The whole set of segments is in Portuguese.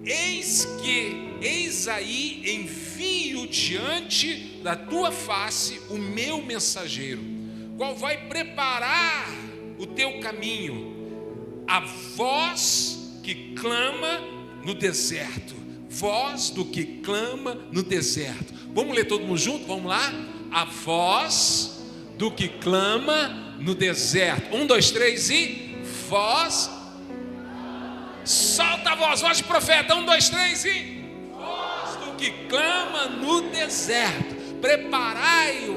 Eis aí envio diante da tua face o meu mensageiro, qual vai preparar o teu caminho, a voz que clama no deserto, voz do que clama no deserto. Vamos ler todo mundo junto? Vamos lá? A voz do que clama no deserto. 1, 2, 3 e voz. Solta a voz de profeta. 1, 2, 3 e voz do que clama no deserto. Preparai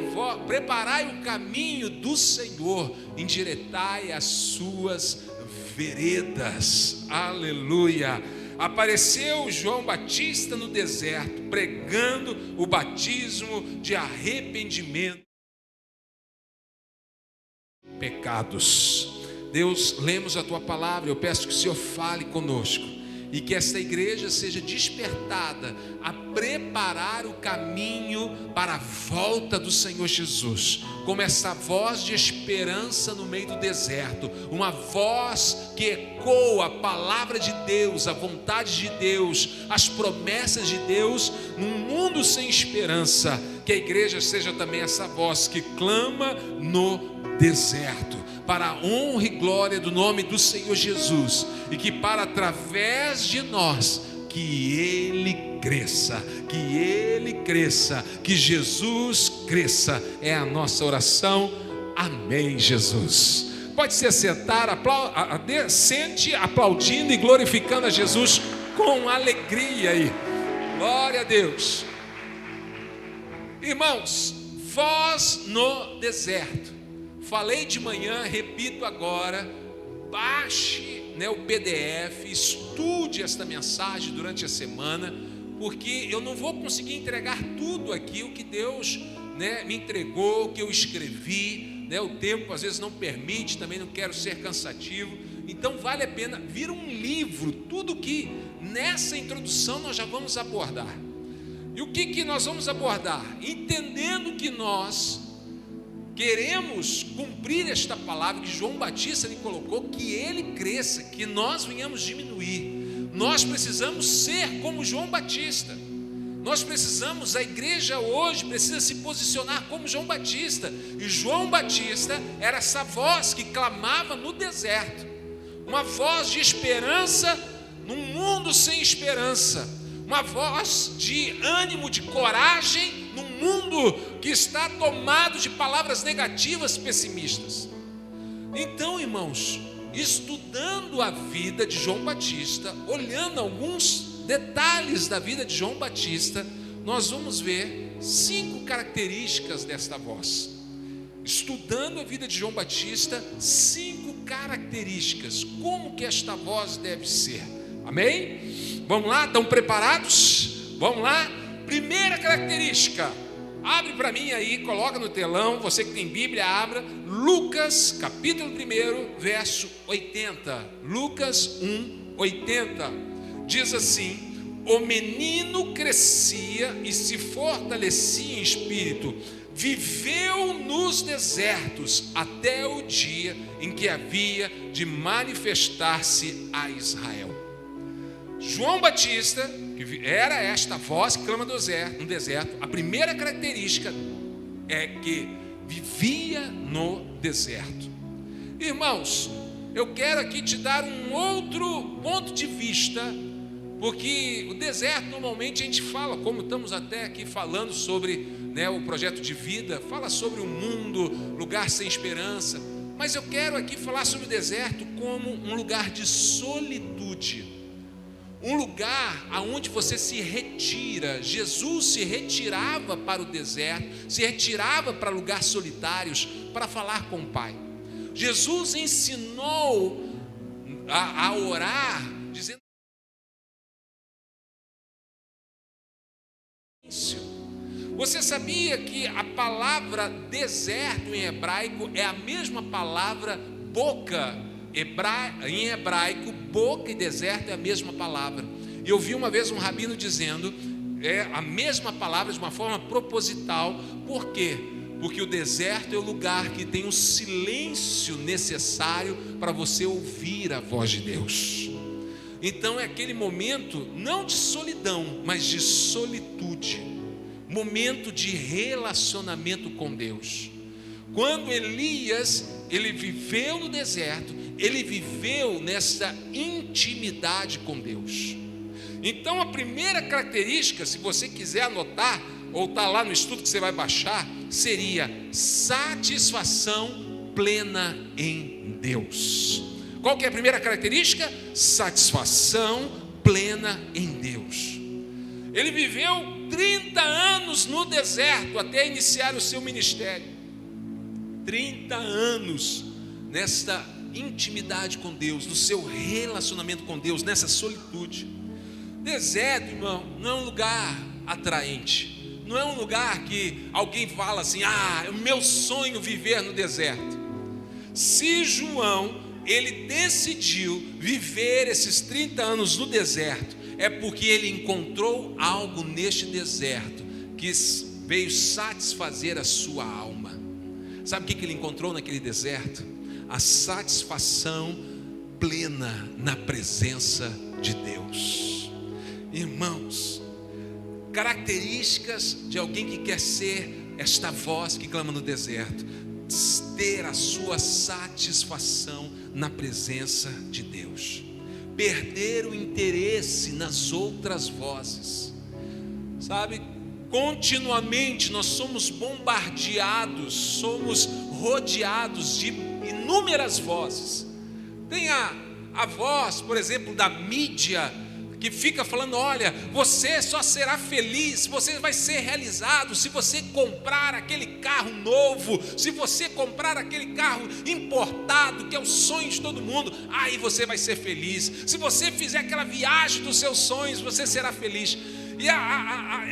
o caminho do Senhor, endireitai as suas veredas. Aleluia. Apareceu João Batista no deserto, pregando o batismo de arrependimento pecados. Deus, lemos a tua palavra. Eu peço que o Senhor fale conosco e que esta igreja seja despertada a preparar o caminho para a volta do Senhor Jesus, como essa voz de esperança no meio do deserto, uma voz que ecoa a palavra de Deus, a vontade de Deus, as promessas de Deus num mundo sem esperança. Que a igreja seja também essa voz que clama no deserto, para a honra e glória do nome do Senhor Jesus, e que para através de nós, que Ele cresça, que Jesus cresça, é a nossa oração. Amém, Jesus. Pode se assentar, sente aplaudindo e glorificando a Jesus com alegria aí. Glória a Deus. Irmãos, voz no deserto. Falei de manhã, repito agora. Baixe o PDF, estude esta mensagem durante a semana, porque eu não vou conseguir entregar tudo aqui, o que Deus me entregou, o que eu escrevi, o tempo às vezes não permite, também não quero ser cansativo, então vale a pena vir um livro, tudo que nessa introdução nós já vamos abordar. E o que nós vamos abordar? Entendendo que nós queremos cumprir esta palavra que João Batista lhe colocou, que ele cresça, que nós venhamos diminuir. Nós precisamos ser como João Batista. A igreja hoje precisa se posicionar como João Batista. E João Batista era essa voz que clamava no deserto, uma voz de esperança num mundo sem esperança, uma voz de ânimo, de coragem num mundo que está tomado de palavras negativas, pessimistas. Então, irmãos, estudando a vida de João Batista, olhando alguns detalhes da vida de João Batista, nós vamos ver 5 características desta voz. Estudando a vida de João Batista, 5 características, como que esta voz deve ser. Amém? Vamos lá, estão preparados? Vamos lá? Primeira característica, abre para mim aí, coloca no telão, você que tem Bíblia, abra Lucas capítulo 1, verso 80. Lucas 1, 80 diz assim: o menino crescia e se fortalecia em espírito, viveu nos desertos até o dia em que havia de manifestar-se a Israel. João Batista, que era esta voz que clama no deserto, a primeira característica é que vivia no deserto. Irmãos, eu quero aqui te dar um outro ponto de vista, porque o deserto normalmente a gente fala, como estamos até aqui falando sobre o projeto de vida, fala sobre o mundo, lugar sem esperança, mas eu quero aqui falar sobre o deserto como um lugar de solitude. Um lugar aonde você se retira. Jesus se retirava para o deserto, se retirava para lugares solitários para falar com o Pai. Jesus ensinou a orar, dizendo: você sabia que a palavra deserto em hebraico é a mesma palavra boca? Em hebraico, boca e deserto é a mesma palavra. E eu vi uma vez um rabino dizendo, é a mesma palavra de uma forma proposital. Por quê? Porque o deserto é o lugar que tem o silêncio necessário para você ouvir a voz de Deus. Então é aquele momento não de solidão, mas de solitude, momento de relacionamento com Deus. Quando Elias, ele viveu no deserto, ele viveu nessa intimidade com Deus. Então a primeira característica, se você quiser anotar, ou está lá no estudo que você vai baixar, seria satisfação plena em Deus. Qual que é a primeira característica? Satisfação plena em Deus. Ele viveu 30 anos no deserto até iniciar o seu ministério. 30 anos nesta intimidade com Deus, no seu relacionamento com Deus, nessa solitude. Deserto, irmão, não é um lugar atraente, não é um lugar que alguém fala assim: é o meu sonho viver no deserto. Se João, ele decidiu viver esses 30 anos no deserto, é porque ele encontrou algo neste deserto que veio satisfazer a sua alma. Sabe o que ele encontrou naquele deserto? A satisfação plena na presença de Deus. Irmãos, características de alguém que quer ser esta voz que clama no deserto: ter a sua satisfação na presença de Deus, perder o interesse nas outras vozes. Sabe, continuamente nós somos bombardeados, somos rodeados de inúmeras vozes. Tem a voz, por exemplo, da mídia, que fica falando: olha, você só será feliz, você vai ser realizado se você comprar aquele carro novo, se você comprar aquele carro importado, que é o sonho de todo mundo, aí você vai ser feliz. Se você fizer aquela viagem dos seus sonhos, você será feliz. E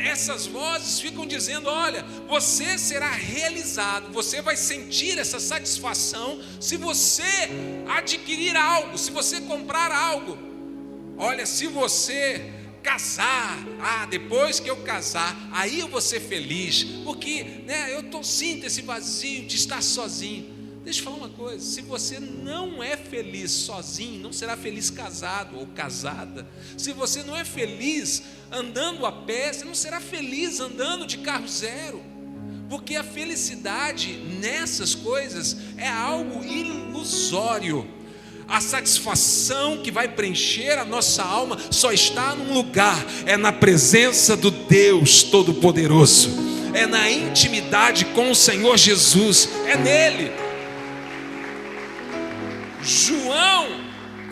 essas vozes ficam dizendo: olha, você será realizado, você vai sentir essa satisfação se você adquirir algo, se você comprar algo. Olha, se você casar, depois que eu casar, aí eu vou ser feliz, porque eu sinto esse vazio de estar sozinho. Deixa eu falar uma coisa: se você não é feliz sozinho, não será feliz casado ou casada. Se você não é feliz andando a pé, você não será feliz andando de carro zero. Porque a felicidade nessas coisas é algo ilusório. A satisfação que vai preencher a nossa alma só está num lugar: é na presença do Deus Todo-Poderoso, é na intimidade com o Senhor Jesus, é nele. João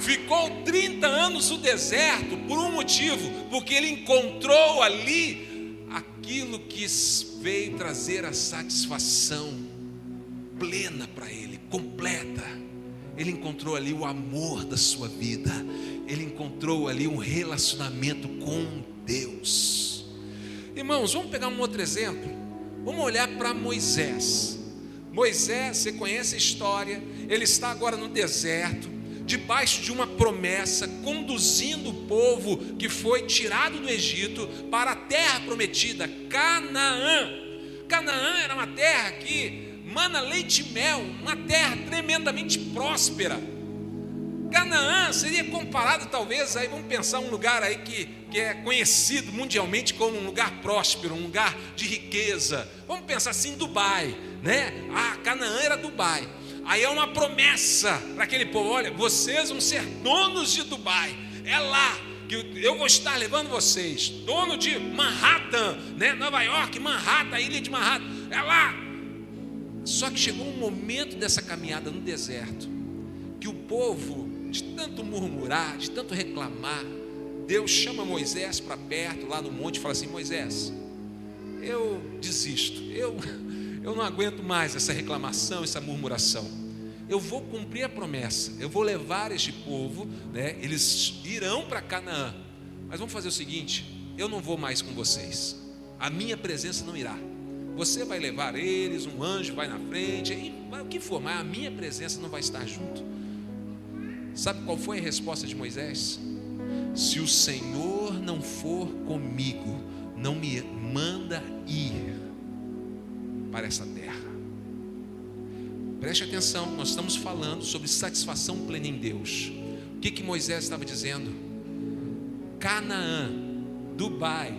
ficou 30 anos no deserto por um motivo: porque ele encontrou ali aquilo que veio trazer a satisfação plena para ele, completa. Ele encontrou ali o amor da sua vida, ele encontrou ali um relacionamento com Deus. Irmãos, vamos pegar um outro exemplo. Vamos olhar para Moisés. Moisés, você conhece a história. Ele está agora no deserto, debaixo de uma promessa, conduzindo o povo que foi tirado do Egito para a terra prometida, Canaã. Canaã era uma terra que mana leite e mel, uma terra tremendamente próspera. Canaã seria comparado, talvez, aí vamos pensar um lugar aí que é conhecido mundialmente como um lugar próspero, um lugar de riqueza. Vamos pensar assim, Dubai, né? Canaã era Dubai. Aí é uma promessa para aquele povo: olha, vocês vão ser donos de Dubai, é lá que eu vou estar levando vocês, dono de Manhattan, né? Nova York, Manhattan, a ilha de Manhattan, é lá. Só que chegou um momento dessa caminhada no deserto, que o povo, de tanto murmurar, de tanto reclamar, Deus chama Moisés para perto, lá no monte, e fala assim: Moisés, eu desisto, eu não aguento mais essa reclamação, essa murmuração. Eu vou cumprir a promessa, eu vou levar este povo, né? Eles irão para Canaã, mas vamos fazer o seguinte: eu não vou mais com vocês, a minha presença não irá. Você vai levar eles, um anjo vai na frente, o que for, mas a minha presença não vai estar junto. Sabe qual foi a resposta de Moisés? Se o Senhor não for comigo, não me manda ir para essa terra. Preste atenção, nós estamos falando sobre satisfação plena em Deus. O que Moisés estava dizendo? Canaã, Dubai,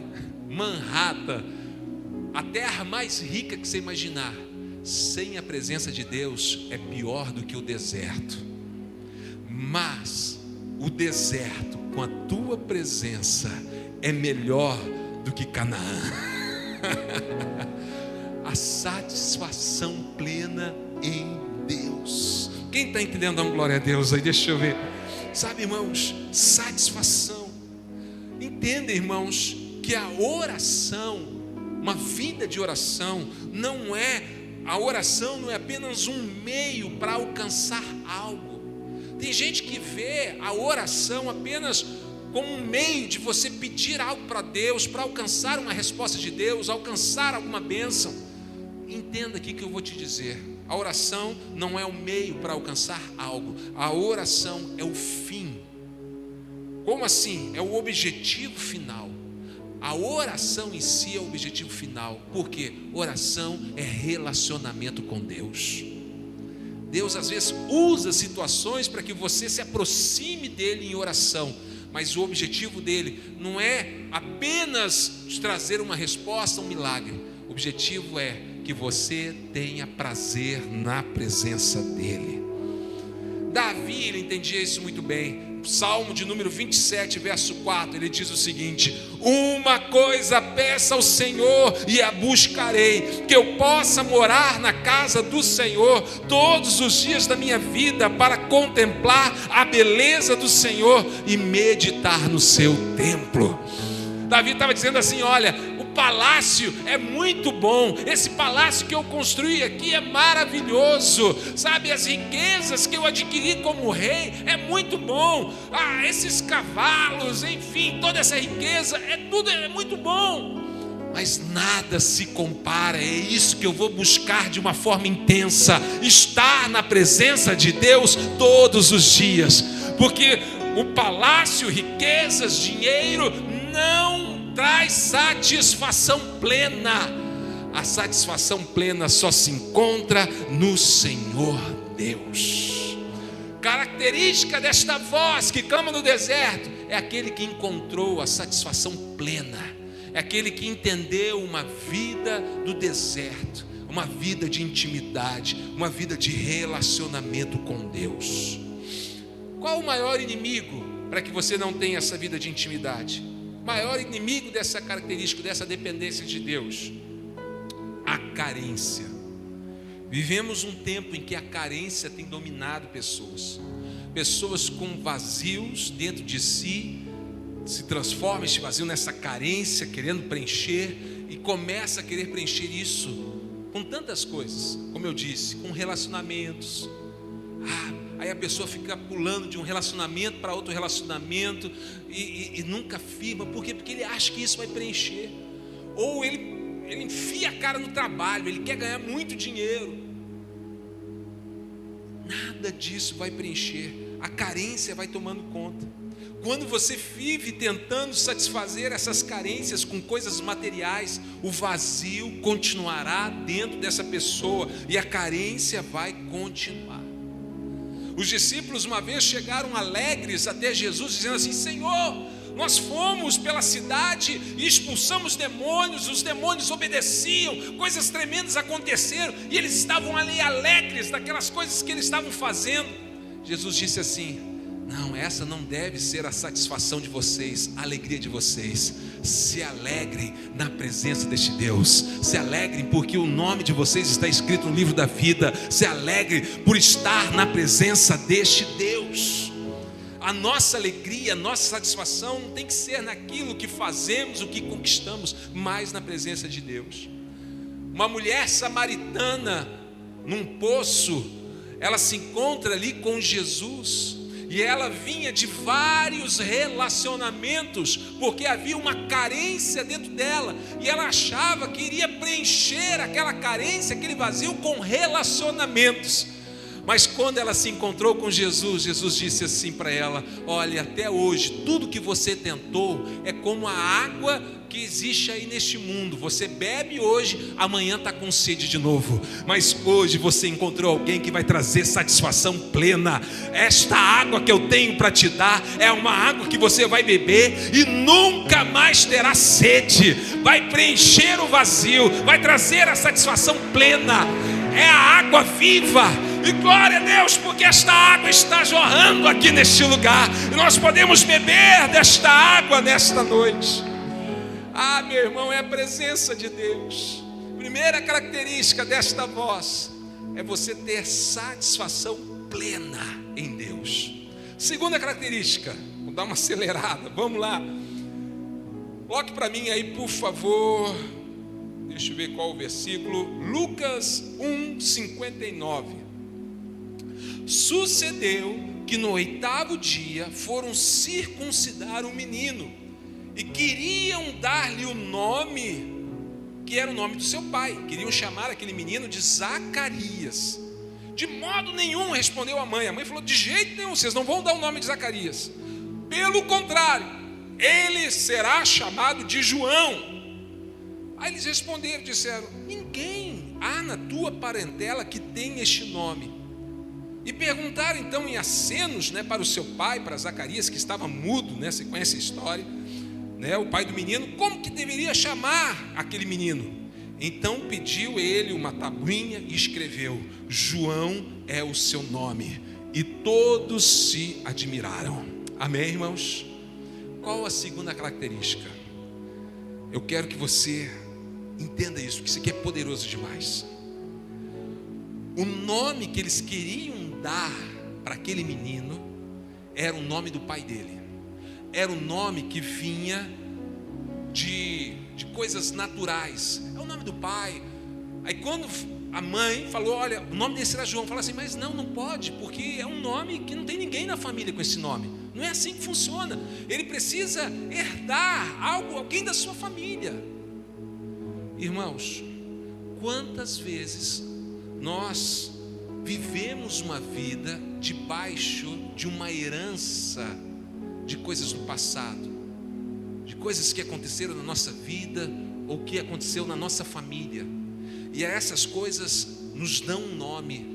Manhattan, a terra mais rica que você imaginar, sem a presença de Deus é pior do que o deserto. Mas o deserto com a tua presença é melhor do que Canaã. A satisfação plena em Deus. Quem está entendendo? Dá uma glória a Deus aí, deixa eu ver. Sabe, irmãos, satisfação. Entenda, irmãos, que a oração, uma vida de oração, a oração não é apenas um meio para alcançar algo. Tem gente que vê a oração apenas como um meio de você pedir algo para Deus, para alcançar uma resposta de Deus, alcançar alguma bênção. Entenda aqui que eu vou te dizer: a oração não é um meio para alcançar algo, a oração é o fim. Como assim? É o objetivo final. A oração em si é o objetivo final. Por quê? Oração é relacionamento com Deus. Deus às vezes usa situações para que você se aproxime dele em oração, mas o objetivo dele não é apenas te trazer uma resposta, um milagre. O objetivo é que você tenha prazer na presença dele. Davi, ele entendia isso muito bem. Salmo de número 27, verso 4, ele diz o seguinte: uma coisa peço ao Senhor e a buscarei, que eu possa morar na casa do Senhor todos os dias da minha vida, para contemplar a beleza do Senhor e meditar no seu templo. Davi estava dizendo assim: olha, o palácio é muito bom, esse palácio que eu construí aqui é maravilhoso, sabe, as riquezas que eu adquiri como rei é muito bom, esses cavalos, enfim, toda essa riqueza, tudo é muito bom, mas nada se compara. É isso que eu vou buscar de uma forma intensa, estar na presença de Deus todos os dias, porque o palácio, riquezas, dinheiro não traz satisfação plena. A satisfação plena só se encontra no Senhor Deus. Característica desta voz que clama no deserto é aquele que encontrou a satisfação plena, é aquele que entendeu uma vida do deserto, uma vida de intimidade, uma vida de relacionamento com Deus. Qual o maior inimigo para que você não tenha essa vida de intimidade? O maior inimigo dessa característica, dessa dependência de Deus: a carência. Vivemos um tempo em que a carência tem dominado pessoas com vazios dentro de si, se transforma esse vazio nessa carência, querendo preencher, e começa a querer preencher isso com tantas coisas, como eu disse, com relacionamentos. Aí a pessoa fica pulando de um relacionamento para outro relacionamento e nunca firma. Por quê? Porque ele acha que isso vai preencher. Ou ele enfia a cara no trabalho, ele quer ganhar muito dinheiro. Nada disso vai preencher. A carência vai tomando conta. Quando você vive tentando satisfazer essas carências com coisas materiais, o vazio continuará dentro dessa pessoa e a carência vai continuar. Os discípulos uma vez chegaram alegres até Jesus, dizendo assim: Senhor, nós fomos pela cidade e expulsamos demônios, os demônios obedeciam, coisas tremendas aconteceram, e eles estavam ali alegres daquelas coisas que eles estavam fazendo. Jesus disse assim: não, essa não deve ser a satisfação de vocês, a alegria de vocês. Se alegrem na presença deste Deus, se alegrem porque o nome de vocês está escrito no livro da vida, se alegrem por estar na presença deste Deus. A nossa alegria, a nossa satisfação não tem que ser naquilo que fazemos, o que conquistamos, mas na presença de Deus. Uma mulher samaritana num poço, ela se encontra ali com Jesus. E ela vinha de vários relacionamentos, porque havia uma carência dentro dela, e ela achava que iria preencher aquela carência, aquele vazio com relacionamentos. Mas quando ela se encontrou com Jesus, Jesus disse assim para ela: olha, até hoje, tudo que você tentou é como a água que existe aí neste mundo. Você bebe hoje, amanhã está com sede de novo. Mas hoje você encontrou alguém que vai trazer satisfação plena. Esta água que eu tenho para te dar é uma água que você vai beber e nunca mais terá sede. Vai preencher o vazio, vai trazer a satisfação plena. É a água viva. E glória a Deus, porque esta água está jorrando aqui neste lugar. E nós podemos beber desta água nesta noite. Ah, meu irmão, é a presença de Deus. Primeira característica desta voz é você ter satisfação plena em Deus. Segunda característica, vou dar uma acelerada, vamos lá. Coloque para mim aí, por favor. Deixa eu ver qual o versículo. Lucas 1:59. Sucedeu que no 8º dia foram circuncidar o menino e queriam dar-lhe o nome que era o nome do seu pai. Queriam chamar aquele menino de Zacarias. De modo nenhum, respondeu a mãe. A mãe falou: de jeito nenhum, vocês não vão dar o nome de Zacarias. Pelo contrário, ele será chamado de João. Aí eles responderam, disseram: ninguém há na tua parentela que tenha este nome. E perguntaram então em acenos, para o seu pai, para Zacarias, que estava mudo, você conhece a história, o pai do menino, como que deveria chamar aquele menino. Então pediu ele uma tabuinha e escreveu: João é o seu nome. E todos se admiraram. Amém, irmãos? Qual a segunda característica? Eu quero que você entenda isso, porque isso aqui é poderoso demais. O nome que eles queriam dar para aquele menino era o nome do pai dele. Era um nome que vinha de coisas naturais. É o nome do pai. Aí quando a mãe falou: olha, o nome desse era João, fala assim: mas não pode, porque é um nome que não tem ninguém na família com esse nome. Não é assim que funciona. Ele precisa herdar alguém da sua família. Irmãos, quantas vezes nós vivemos uma vida debaixo de uma herança de coisas do passado, de coisas que aconteceram na nossa vida ou que aconteceu na nossa família, e essas coisas nos dão um nome,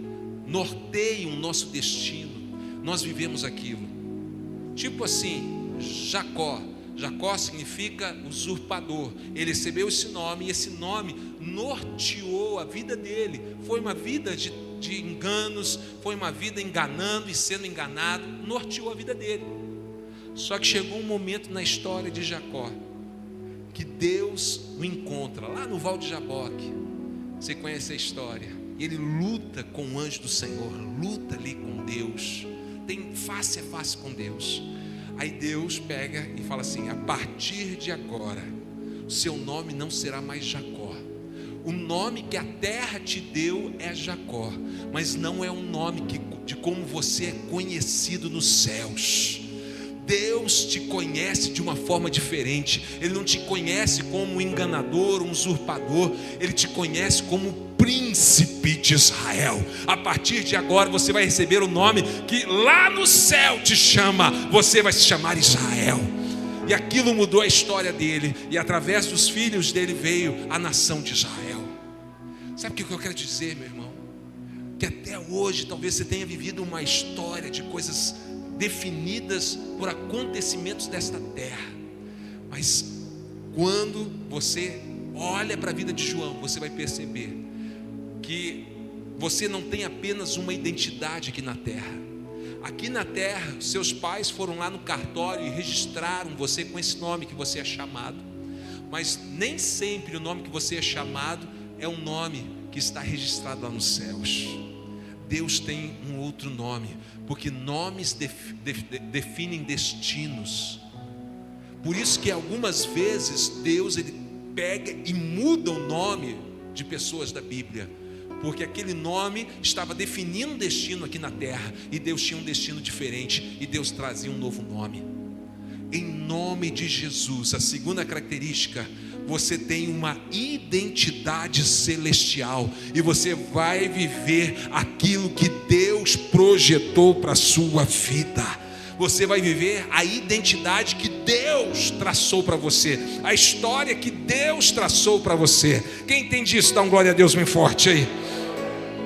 norteiam o nosso destino. Nós vivemos aquilo. Tipo assim, Jacó. Jacó significa usurpador. Ele recebeu esse nome, e esse nome norteou a vida dele. Foi uma vida de enganos, foi uma vida enganando e sendo enganado, norteou a vida dele. Só que chegou um momento na história de Jacó que Deus o encontra lá no Val de Jaboque. Você conhece a história. Ele luta com o anjo do Senhor, luta ali com Deus, tem face a face com Deus. Aí Deus pega e fala assim: a partir de agora, o seu nome não será mais Jacó. O nome que a terra te deu é Jacó, mas não é um nome de como você é conhecido nos céus. Deus te conhece de uma forma diferente. Ele não te conhece como um enganador, um usurpador. Ele te conhece como príncipe de Israel. A partir de agora você vai receber o nome que lá no céu te chama. Você vai se chamar Israel. E aquilo mudou a história dele, e através dos filhos dele veio a nação de Israel. Sabe o que eu quero dizer, meu irmão? Que até hoje talvez você tenha vivido uma história de coisas definidas por acontecimentos desta terra, mas quando você olha para a vida de João, você vai perceber que você não tem apenas uma identidade aqui na terra. Aqui na terra, seus pais foram lá no cartório e registraram você com esse nome que você é chamado, mas nem sempre o nome que você é chamado é um nome que está registrado lá nos céus. Deus tem um outro nome, porque nomes definem destinos. Por isso que algumas vezes Deus ele pega e muda o nome de pessoas da Bíblia, porque aquele nome estava definindo um destino aqui na terra, e Deus tinha um destino diferente, e Deus trazia um novo nome. Em nome de Jesus. A segunda característica, você tem uma identidade celestial e você vai viver aquilo que Deus projetou para a sua vida. Você vai viver a identidade que Deus traçou para você, a história que Deus traçou para você. Quem entende isso, dá um glória a Deus bem forte aí.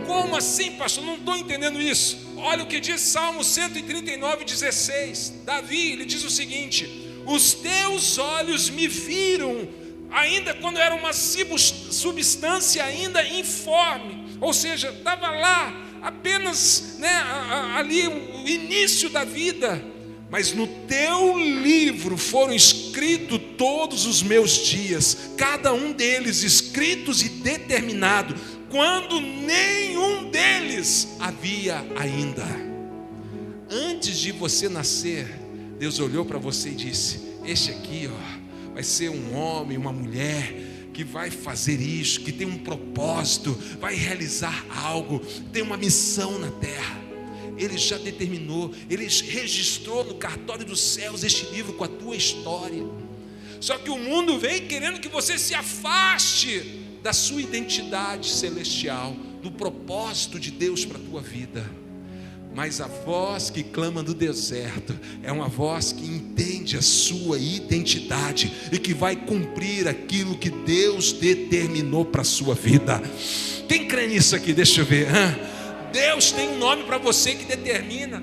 Como assim, pastor? Não estou entendendo isso. Olha o que diz Salmo 139:16. Davi, ele diz o seguinte: os teus olhos me viram, ainda quando era uma substância ainda informe. Ou seja, estava lá apenas, ali o início da vida, mas no teu livro foram escritos todos os meus dias, cada um deles escritos e determinado, quando nenhum deles havia ainda. Antes de você nascer, Deus olhou para você e disse: este aqui, vai ser um homem, uma mulher que vai fazer isso, que tem um propósito, vai realizar algo, tem uma missão na terra. Ele já determinou, Ele registrou no cartório dos céus este livro com a tua história. Só que o mundo vem querendo que você se afaste da sua identidade celestial, do propósito de Deus para a tua vida. Mas a voz que clama no deserto é uma voz que entende a sua identidade e que vai cumprir aquilo que Deus determinou para a sua vida. Quem crê nisso aqui? Deixa eu ver. Deus tem um nome para você que determina.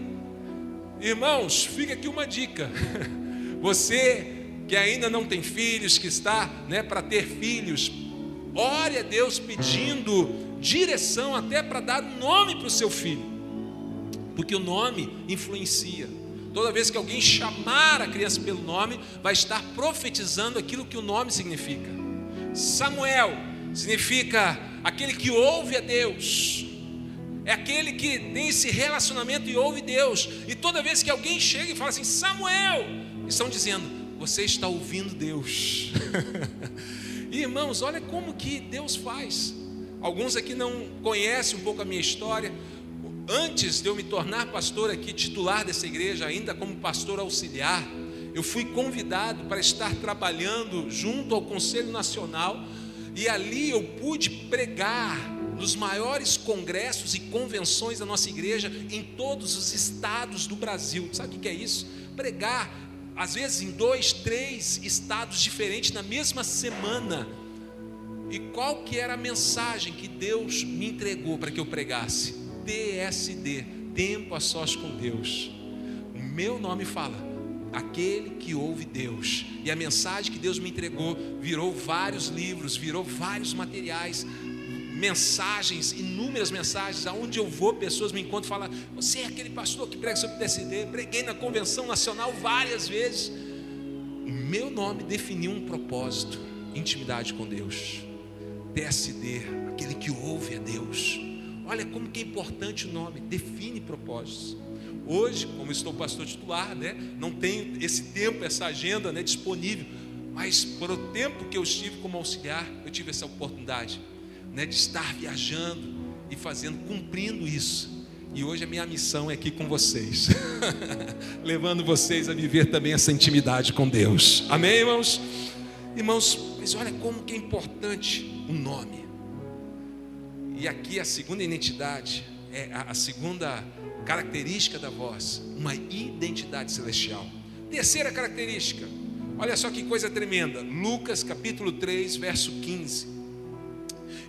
Irmãos, fica aqui uma dica. Você que ainda não tem filhos, que está para ter filhos, ore a Deus pedindo direção até para dar um nome para o seu filho. Porque o nome influencia. Toda vez que alguém chamar a criança pelo nome, vai estar profetizando aquilo que o nome significa. Samuel significa aquele que ouve a Deus. É aquele que tem esse relacionamento e ouve Deus. E toda vez que alguém chega e fala assim: Samuel, estão dizendo: você está ouvindo Deus. E, irmãos, olha como que Deus faz. Alguns aqui não conhecem um pouco a minha história. Antes de eu me tornar pastor aqui, titular dessa igreja, ainda como pastor auxiliar, eu fui convidado para estar trabalhando junto ao Conselho Nacional, e ali eu pude pregar nos maiores congressos e convenções da nossa igreja em todos os estados do Brasil. Sabe o que é isso? Pregar, às vezes em 2, 3 estados diferentes na mesma semana. E qual que era a mensagem que Deus me entregou para que eu pregasse? TSD, tempo a sós com Deus. O meu nome fala: aquele que ouve Deus. E a mensagem que Deus me entregou virou vários livros, virou vários materiais, mensagens, inúmeras mensagens. Aonde eu vou, pessoas me encontram e falam: você é aquele pastor que prega sobre TSD? Preguei na convenção nacional várias vezes. O meu nome definiu um propósito: intimidade com Deus. TSD, aquele que ouve a Deus. Olha como que é importante o nome, define propósitos. Hoje, como estou pastor titular, não tenho esse tempo, essa agenda disponível, mas por o tempo que eu estive como auxiliar, eu tive essa oportunidade de estar viajando e cumprindo isso. E hoje a minha missão é aqui com vocês, levando vocês a viver também essa intimidade com Deus. Amém, irmãos? Irmãos, mas olha como que é importante o nome. E aqui a segunda identidade, a segunda característica da voz, uma identidade celestial. Terceira característica, olha só que coisa tremenda. Lucas capítulo 3, verso 15.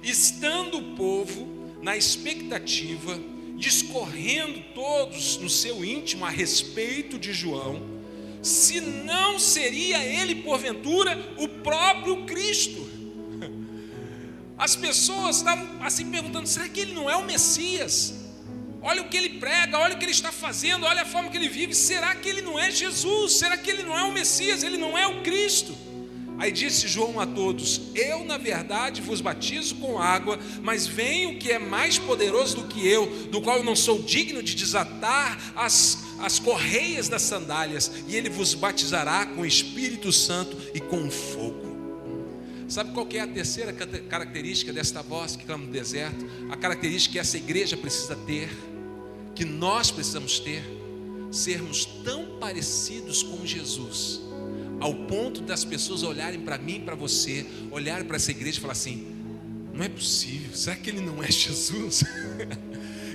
Estando o povo na expectativa, discorrendo todos no seu íntimo a respeito de João, se não seria ele porventura o próprio Cristo. As pessoas estavam assim perguntando: será que ele não é o Messias? Olha o que ele prega, olha o que ele está fazendo, olha a forma que ele vive. Será que ele não é Jesus? Será que ele não é o Messias? Ele não é o Cristo? Aí disse João a todos: eu na verdade vos batizo com água, mas vem o que é mais poderoso do que eu, do qual eu não sou digno de desatar as correias das sandálias, e ele vos batizará com o Espírito Santo e com fogo. Sabe qual que é a terceira característica desta voz que clama no deserto? A característica que essa igreja precisa ter, que nós precisamos ter: sermos tão parecidos com Jesus, ao ponto das pessoas olharem para mim, para você, olharem para essa igreja e falar assim: não é possível, será que ele não é Jesus?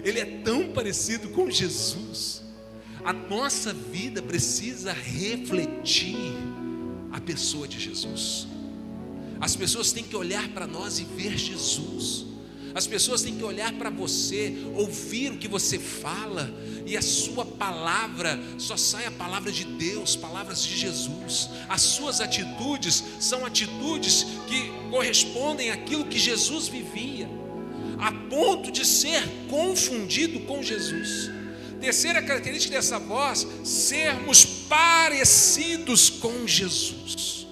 Ele é tão parecido com Jesus. A nossa vida precisa refletir a pessoa de Jesus. As pessoas têm que olhar para nós e ver Jesus. As pessoas têm que olhar para você, ouvir o que você fala, e a sua palavra só sai a palavra de Deus, palavras de Jesus. As suas atitudes são atitudes que correspondem àquilo que Jesus vivia, a ponto de ser confundido com Jesus. Terceira característica dessa voz: sermos parecidos com Jesus.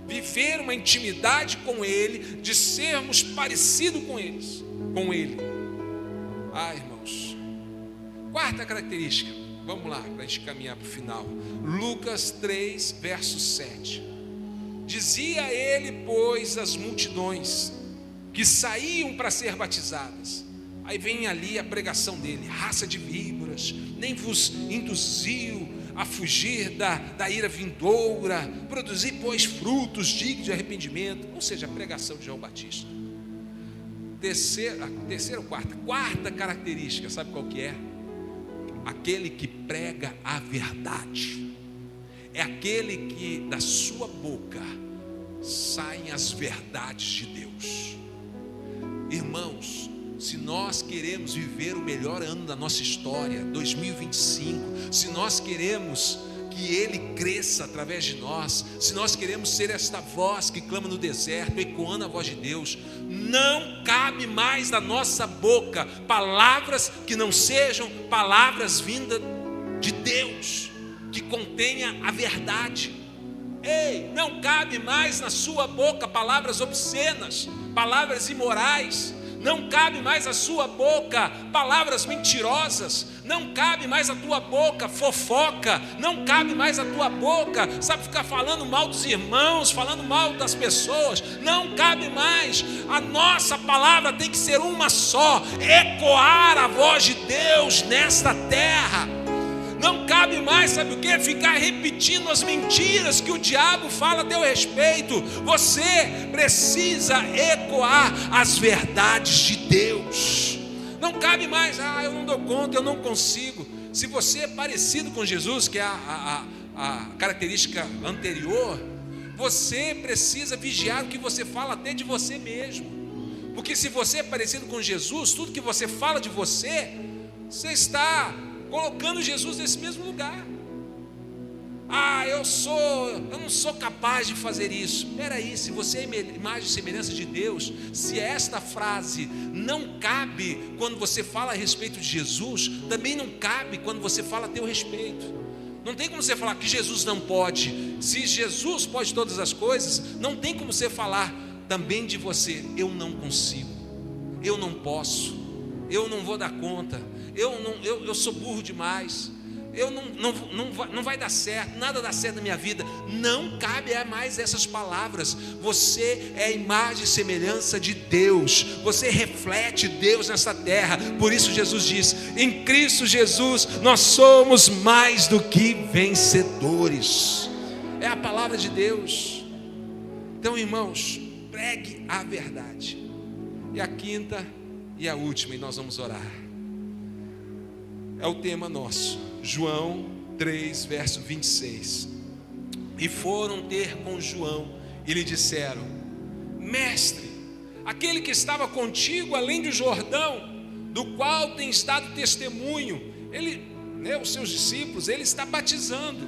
Viver uma intimidade com Ele, de sermos parecidos com Ele. Irmãos, quarta característica, vamos lá, para a gente caminhar para o final. Lucas 3, verso 7. Dizia ele, pois, às multidões que saíam para ser batizadas. Aí vem ali a pregação dele: raça de víboras, nem vos induziu a fugir da ira vindoura, produzir, pois, frutos dignos de arrependimento. Ou seja, a pregação de João Batista. Terceira ou quarta característica, sabe qual que é? Aquele que prega a verdade. É aquele que da sua boca saem as verdades de Deus. Irmãos, se nós queremos viver o melhor ano da nossa história, 2025, se nós queremos que Ele cresça através de nós, se nós queremos ser esta voz que clama no deserto, ecoando a voz de Deus, não cabe mais da nossa boca palavras que não sejam palavras vindas de Deus, que contenha a verdade. Ei, não cabe mais na sua boca palavras obscenas, palavras imorais. Não cabe mais à sua boca palavras mentirosas. Não cabe mais à tua boca fofoca. Não cabe mais à tua boca, sabe, ficar falando mal dos irmãos, falando mal das pessoas. Não cabe mais. A nossa palavra tem que ser uma só: ecoar a voz de Deus nesta terra. Não cabe mais, sabe o que? Ficar repetindo as mentiras que o diabo fala a teu respeito. Você precisa ecoar as verdades de Deus. Não cabe mais: eu não dou conta, eu não consigo. Se você é parecido com Jesus, que é a característica anterior, você precisa vigiar o que você fala até de você mesmo. Porque se você é parecido com Jesus, tudo que você fala de você, você está colocando Jesus nesse mesmo lugar. Eu não sou capaz de fazer isso. Espera aí, se você é imagem e semelhança de Deus, se esta frase não cabe quando você fala a respeito de Jesus, também não cabe quando você fala a teu respeito. Não tem como você falar que Jesus não pode. Se Jesus pode todas as coisas, não tem como você falar também de você: eu não consigo, eu não posso, eu não vou dar conta, eu sou burro demais, não vai dar certo, nada dá certo na minha vida. Não cabe mais essas palavras. Você é a imagem e semelhança de Deus, você reflete Deus nessa terra. Por isso Jesus diz: em Cristo Jesus nós somos mais do que vencedores. É a palavra de Deus. Então, irmãos, pregue a verdade. E a quinta e a última, e nós vamos orar, é o tema nosso, João 3, verso 26. E foram ter com João e lhe disseram: mestre, aquele que estava contigo além do Jordão, do qual tem estado testemunho, os seus discípulos, ele está batizando,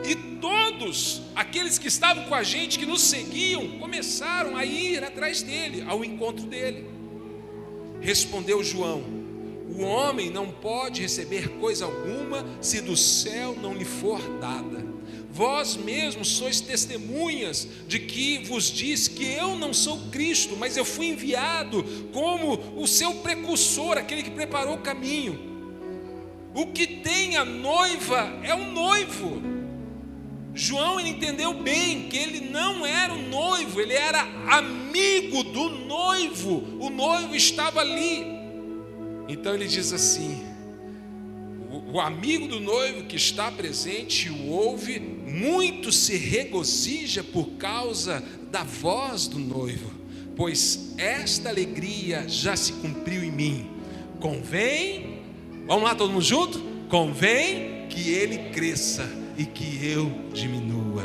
e todos aqueles que estavam com a gente, que nos seguiam, começaram a ir atrás dele, ao encontro dele. Respondeu João: o homem não pode receber coisa alguma se do céu não lhe for dada. Vós mesmos sois testemunhas de que vos diz que eu não sou Cristo, mas eu fui enviado como o seu precursor, aquele que preparou o caminho. O que tem a noiva é o noivo. João, ele entendeu bem que ele não era o noivo, ele era amigo do noivo. O noivo estava ali. Então ele diz assim: o amigo do noivo que está presente o ouve, muito se regozija por causa da voz do noivo, pois esta alegria já se cumpriu em mim. Convém, vamos lá todo mundo junto? Convém que ele cresça e que eu diminua.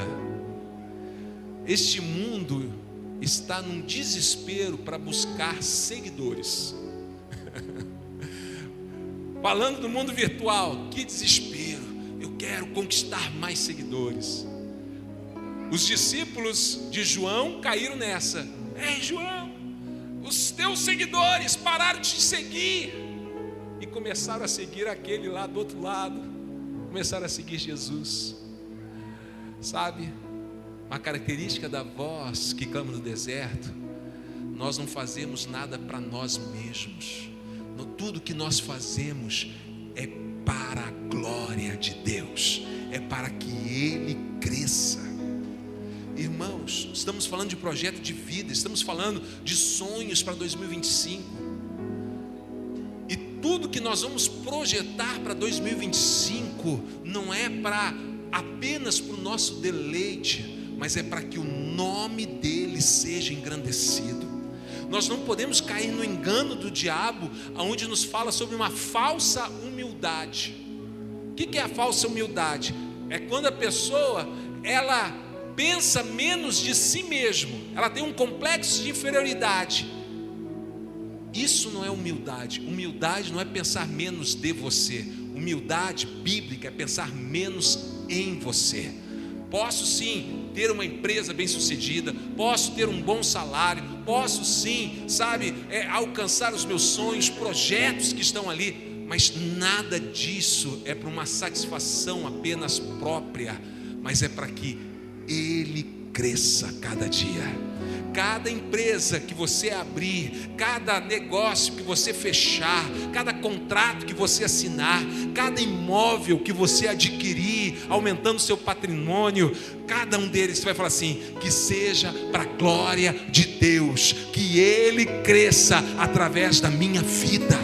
Este mundo está num desespero para buscar seguidores. Falando do mundo virtual, que desespero, eu quero conquistar mais seguidores. Os discípulos de João caíram nessa. Ei, João, os teus seguidores pararam de te seguir e começaram a seguir aquele lá do outro lado, começaram a seguir Jesus. Sabe, uma característica da voz que clama no deserto: nós não fazemos nada para nós mesmos. Tudo que nós fazemos é para a glória de Deus, é para que Ele cresça. Irmãos, estamos falando de projeto de vida, estamos falando de sonhos para 2025. E tudo que nós vamos projetar para 2025 não é para apenas para o nosso deleite, mas é para que o nome dele seja engrandecido. Nós não podemos cair no engano do diabo, onde nos fala sobre uma falsa humildade. O que é a falsa humildade? É quando a pessoa, ela pensa menos de si mesmo, ela tem um complexo de inferioridade. Isso não é humildade. Humildade não é pensar menos de você. Humildade bíblica é pensar menos em você. Posso sim ter uma empresa bem-sucedida, posso ter um bom salário, posso sim, alcançar os meus sonhos, projetos que estão ali, mas nada disso é para uma satisfação apenas própria, mas é para que Ele cresça cada dia. Cada empresa que você abrir, cada negócio que você fechar, cada contrato que você assinar, cada imóvel que você adquirir, aumentando seu patrimônio, cada um deles você vai falar assim: que seja para a glória de Deus, que Ele cresça através da minha vida.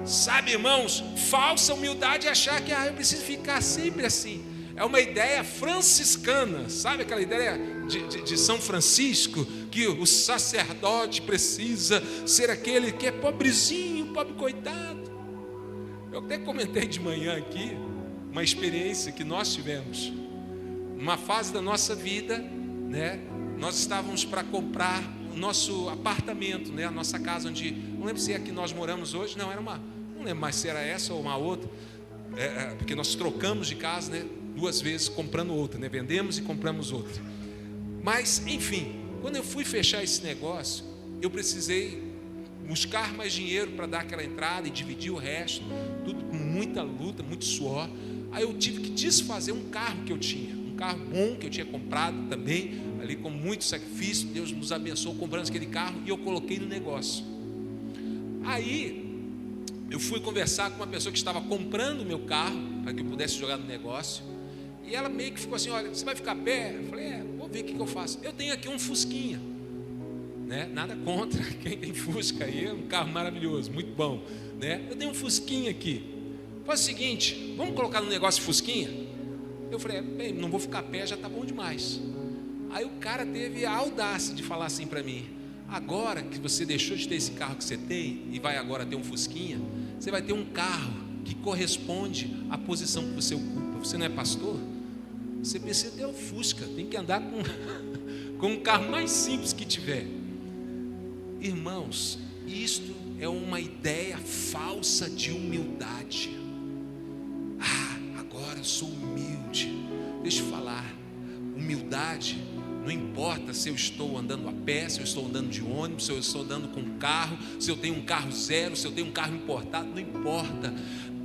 Sabe, irmãos, falsa humildade é achar que eu preciso ficar sempre assim. É uma ideia franciscana, sabe aquela ideia de São Francisco, que o sacerdote precisa ser aquele que é pobrezinho, pobre coitado. Eu até comentei de manhã aqui uma experiência que nós tivemos. Numa fase da nossa vida, né, nós estávamos para comprar o nosso apartamento, né, a nossa casa, onde, não lembro se é que nós moramos hoje, não lembro mais se era essa ou uma outra, porque nós trocamos de casa, né, 2 vezes comprando outra, né? Vendemos e compramos outra. Mas, enfim, quando eu fui fechar esse negócio, eu precisei buscar mais dinheiro para dar aquela entrada e dividir o resto, tudo com muita luta, muito suor. Aí eu tive que desfazer um carro que eu tinha, um carro bom que eu tinha comprado também, ali com muito sacrifício. Deus nos abençoou comprando aquele carro e eu coloquei no negócio. Aí eu fui conversar com uma pessoa que estava comprando o meu carro, para que eu pudesse jogar no negócio. E ela meio que ficou assim: olha, você vai ficar a pé? Eu falei: vou ver o que eu faço. Eu tenho aqui um Fusquinha, né? Nada contra quem tem Fusca aí, é um carro maravilhoso, muito bom, né? Eu tenho um Fusquinha aqui. Faz o seguinte, vamos colocar no negócio Fusquinha? Eu falei: bem, não vou ficar a pé, já está bom demais. Aí o cara teve a audácia de falar assim para mim: agora que você deixou de ter esse carro que você tem e vai agora ter um Fusquinha, você vai ter um carro que corresponde à posição que você ocupa. Você não é pastor? Você precisa ter o Fusca, tem que andar com um carro mais simples que tiver. Irmãos, isto é uma ideia falsa de humildade. Agora eu sou humilde. Deixa eu falar, humildade não importa se eu estou andando a pé, se eu estou andando de ônibus, se eu estou andando com um carro, se eu tenho um carro zero, se eu tenho um carro importado, não importa.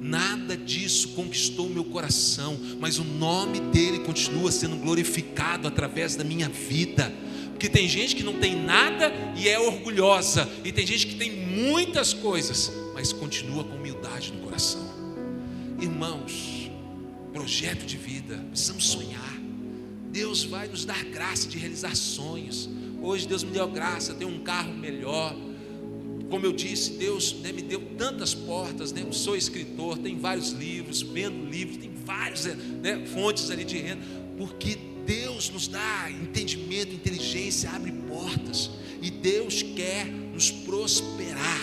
Nada disso conquistou o meu coração, mas o nome dele continua sendo glorificado através da minha vida. Porque tem gente que não tem nada e é orgulhosa, e tem gente que tem muitas coisas, mas continua com humildade no coração. Irmãos, projeto de vida, precisamos sonhar. Deus vai nos dar graça de realizar sonhos. Hoje Deus me deu graça, eu tenho um carro melhor. Como eu disse, Deus, né, me deu tantas portas, né? Eu sou escritor, tenho vários livros, vendo livros, tem várias, né, fontes ali de renda. porque Deus nos dá entendimento, inteligência, abre portas, e Deus quer nos prosperar.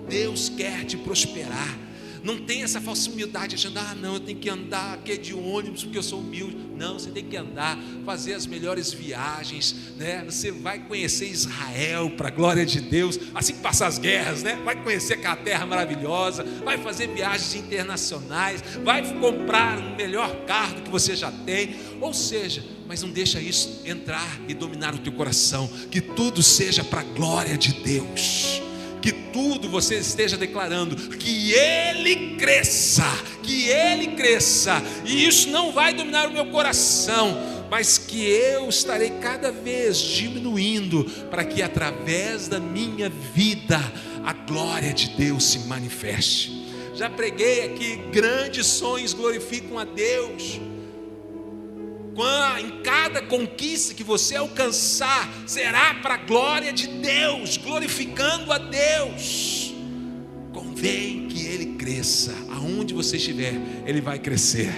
Deus quer te prosperar. Não tem essa falsa humildade achando, não, eu tenho que andar aqui de ônibus porque eu sou humilde. Não, você tem que andar, fazer as melhores viagens, né? Você vai conhecer Israel para a glória de Deus, assim que passar as guerras, né? Vai conhecer aquela terra maravilhosa, vai fazer viagens internacionais, vai comprar um melhor carro do que você já tem. Ou seja, mas não deixa isso entrar e dominar o teu coração. Que tudo seja para a glória de Deus. Que tudo você esteja declarando que Ele cresça, e isso não vai dominar o meu coração, mas que eu estarei cada vez diminuindo, para que através da minha vida a glória de Deus se manifeste. Já preguei aqui, grandes sonhos glorificam a Deus. Em cada conquista que você alcançar, será para a glória de Deus, glorificando a Deus. Convém que Ele cresça, aonde você estiver, Ele vai crescer.